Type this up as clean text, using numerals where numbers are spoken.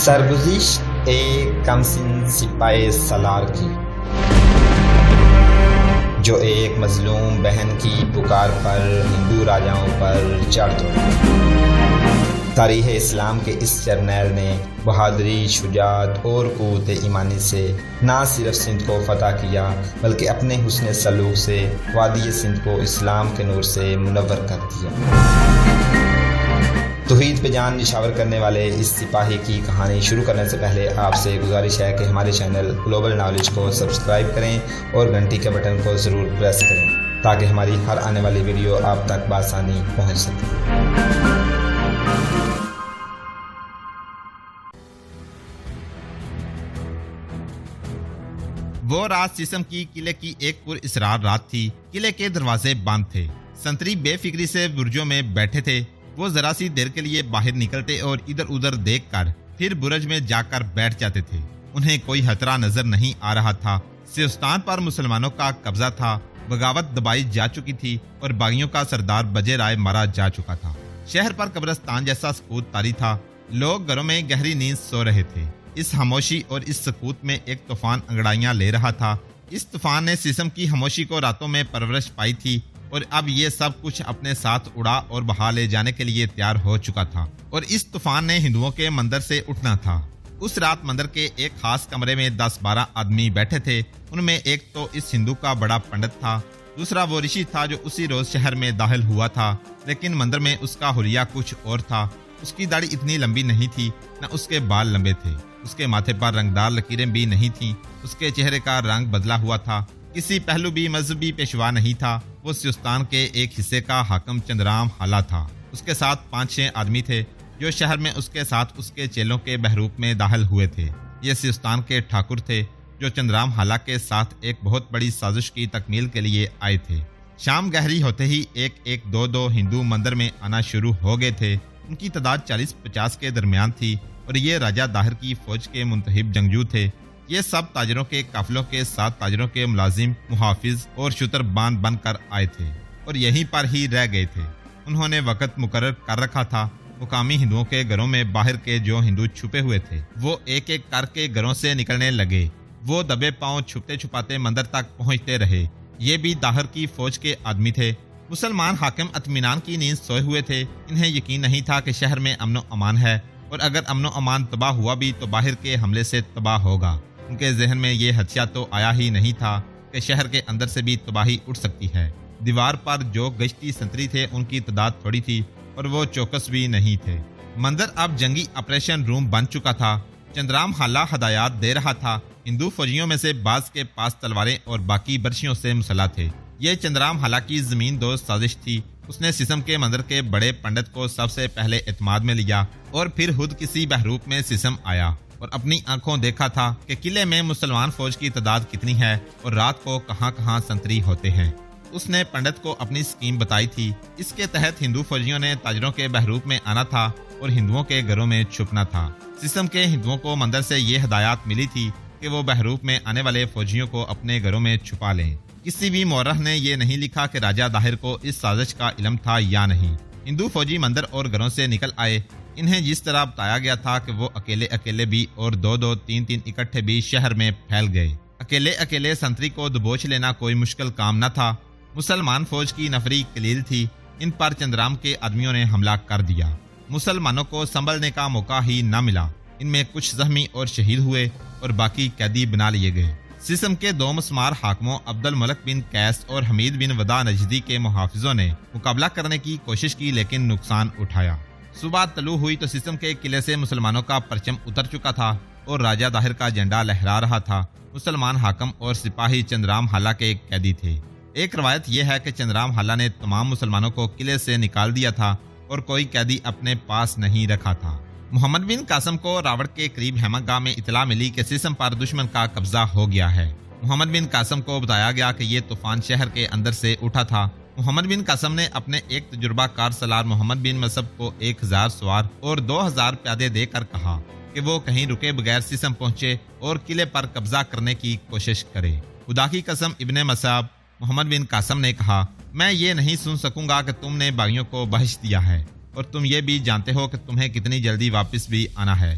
سرگزشت ایک کمسن سپاہی سالار کی، جو ایک مظلوم بہن کی پکار پر ہندو راجاؤں پر چڑھ دوڑا۔ تاریخ اسلام کے اس جرنیل نے بہادری، شجاعت اور قوت ایمانی سے نہ صرف سندھ کو فتح کیا بلکہ اپنے حسن سلوک سے وادی سندھ کو اسلام کے نور سے منور کر دیا۔ توحید پہ جان نشاور کرنے والے اس سپاہی کی کہانی شروع کرنے سے پہلے آپ سے گزارش ہے کہ ہمارے چینل گلوبل نالج کو سبسکرائب کریں اور گھنٹی کے بٹن کو ضرور پریس کریں تاکہ ہماری ہر آنے والی ویڈیو آپ تک بآسانی پہنچ سکے۔ وہ رات سیسم کی قلعے کی ایک پر اسرار رات تھی۔ قلعے کے دروازے بند تھے، سنتری بے فکری سے برجوں میں بیٹھے تھے۔ وہ ذرا سی دیر کے لیے باہر نکلتے اور ادھر ادھر دیکھ کر پھر برج میں جا کر بیٹھ جاتے تھے۔ انہیں کوئی خطرہ نظر نہیں آ رہا تھا۔ سیستان پر مسلمانوں کا قبضہ تھا، بغاوت دبائی جا چکی تھی اور باغیوں کا سردار بجے رائے مارا جا چکا تھا۔ شہر پر قبرستان جیسا سکوت طاری تھا، لوگ گھروں میں گہری نیند سو رہے تھے۔ اس خاموشی اور اس سکوت میں ایک طوفان انگڑائیاں لے رہا تھا۔ اس طوفان نے سیسم کی خاموشی کو راتوں میں پرورش پائی تھی اور اب یہ سب کچھ اپنے ساتھ اڑا اور بہا لے جانے کے لیے تیار ہو چکا تھا، اور اس طوفان نے ہندوؤں کے مندر سے اٹھنا تھا۔ اس رات مندر کے ایک خاص کمرے میں 10-12 آدمی بیٹھے تھے۔ ان میں ایک تو اس ہندو کا بڑا پنڈت تھا، دوسرا وہ رشی تھا جو اسی روز شہر میں داخل ہوا تھا، لیکن مندر میں اس کا حلیہ کچھ اور تھا۔ اس کی داڑھی اتنی لمبی نہیں تھی، نہ اس کے بال لمبے تھے، اس کے ماتھے پر رنگدار لکیریں بھی نہیں تھیں، اس کے چہرے کا رنگ بدلا ہوا تھا، کسی پہلو بھی مذہبی پیشوا نہیں تھا۔ وہ سیستان کے ایک حصے کا حاکم چندرام حالا تھا۔ اس کے ساتھ 5-6 آدمی تھے جو شہر میں اس کے ساتھ اس کے چیلوں کے بہروپ میں داخل ہوئے تھے۔ یہ سیستان کے ٹھاکر تھے جو چندرام حالا کے ساتھ ایک بہت بڑی سازش کی تکمیل کے لیے آئے تھے۔ شام گہری ہوتے ہی ایک 2 ہندو مندر میں آنا شروع ہو گئے تھے۔ ان کی تعداد 40-50 کے درمیان تھی اور یہ راجہ داہر کی فوج کے منتخب جنگجو تھے۔ یہ سب تاجروں کے قافلوں کے ساتھ تاجروں کے ملازم، محافظ اور شتر بان بن کر آئے تھے اور یہیں پر ہی رہ گئے تھے۔ انہوں نے وقت مقرر کر رکھا تھا۔ مقامی ہندوؤں کے گھروں میں باہر کے جو ہندو چھپے ہوئے تھے وہ ایک ایک کر کے گھروں سے نکلنے لگے۔ وہ دبے پاؤں چھپتے چھپاتے مندر تک پہنچتے رہے۔ یہ بھی داہر کی فوج کے آدمی تھے۔ مسلمان حاکم اطمینان کی نیند سوئے ہوئے تھے۔ انہیں یقین نہیں تھا کہ شہر میں امن و امان ہے، اور اگر امن و امان تباہ ہوا بھی تو باہر کے حملے سے تباہ ہوگا۔ ان کے ذہن میں یہ خدشہ تو آیا ہی نہیں تھا کہ شہر کے اندر سے بھی تباہی اٹھ سکتی ہے۔ دیوار پر جو گشتی سنتری تھے ان کی تعداد تھوڑی تھی اور وہ چوکس بھی نہیں تھے۔ مندر اب جنگی آپریشن روم بن چکا تھا۔ چندرام حالا ہدایات دے رہا تھا۔ ہندو فوجیوں میں سے بعض کے پاس تلواریں اور باقی برشیوں سے مسلح تھے۔ یہ چندرام حالا کی زمین دوست سازش تھی۔ اس نے سیسم کے مندر کے بڑے پنڈت کو سب سے پہلے اعتماد میں لیا اور پھر خود کسی بہروپ میں سیسم آیا اور اپنی آنکھوں دیکھا تھا کہ قلعے میں مسلمان فوج کی تعداد کتنی ہے اور رات کو کہاں کہاں سنتری ہوتے ہیں۔ اس نے پنڈت کو اپنی اسکیم بتائی تھی۔ اس کے تحت ہندو فوجیوں نے تاجروں کے بہروپ میں آنا تھا اور ہندوؤں کے گھروں میں چھپنا تھا۔ سیسم کے ہندوؤں کو مندر سے یہ ہدایات ملی تھی کہ وہ بہروپ میں آنے والے فوجیوں کو اپنے گھروں میں چھپا لیں۔ کسی بھی مورخ نے یہ نہیں لکھا کہ راجہ داہر کو اس سازش کا علم تھا یا نہیں۔ ہندو فوجی مندر اور گھروں سے نکل آئے۔ انہیں جس طرح بتایا گیا تھا کہ وہ اکیلے بھی اور 2 3 اکٹھے بھی شہر میں پھیل گئے۔ اکیلے سنتری کو دبوچ لینا کوئی مشکل کام نہ تھا۔ مسلمان فوج کی نفری قلیل تھی، ان پر چندرام کے آدمیوں نے حملہ کر دیا۔ مسلمانوں کو سنبھلنے کا موقع ہی نہ ملا۔ ان میں کچھ زخمی اور شہید ہوئے اور باقی قیدی بنا لیے گئے۔ سیسم کے 2 مسمار حاکموں عبد الملک بن قیس اور حمید بن ودا نجدی کے محافظوں نے مقابلہ کرنے کی کوشش کی لیکن نقصان اٹھایا۔ صبح طلوع ہوئی تو سیسم کے قلعے سے مسلمانوں کا پرچم اتر چکا تھا اور راجہ داہر کا جھنڈا لہرا رہا تھا۔ مسلمان حاکم اور سپاہی چندرام حالا کے قیدی تھے۔ ایک روایت یہ ہے کہ چندرام حالا نے تمام مسلمانوں کو قلعے سے نکال دیا تھا اور کوئی قیدی اپنے پاس نہیں رکھا تھا۔ محمد بن قاسم کو راوڑ کے قریب ہیمہ گاہ میں اطلاع ملی کہ سیسم پر دشمن کا قبضہ ہو گیا ہے۔ محمد بن قاسم کو بتایا گیا کہ یہ طوفان شہر کے اندر سے اٹھا تھا۔ محمد بن قاسم نے اپنے ایک تجربہ کار سالار محمد بن مصعب کو 1000 سوار اور 2000 پیادے دے کر کہا کہ وہ کہیں رکے بغیر سیسم پہنچے اور قلعے پر قبضہ کرنے کی کوشش کرے۔ خدا کی قسم ابن مصعب، محمد بن قاسم نے کہا، میں یہ نہیں سن سکوں گا کہ تم نے باغیوں کو بخش دیا ہے، اور تم یہ بھی جانتے ہو کہ تمہیں کتنی جلدی واپس بھی آنا ہے۔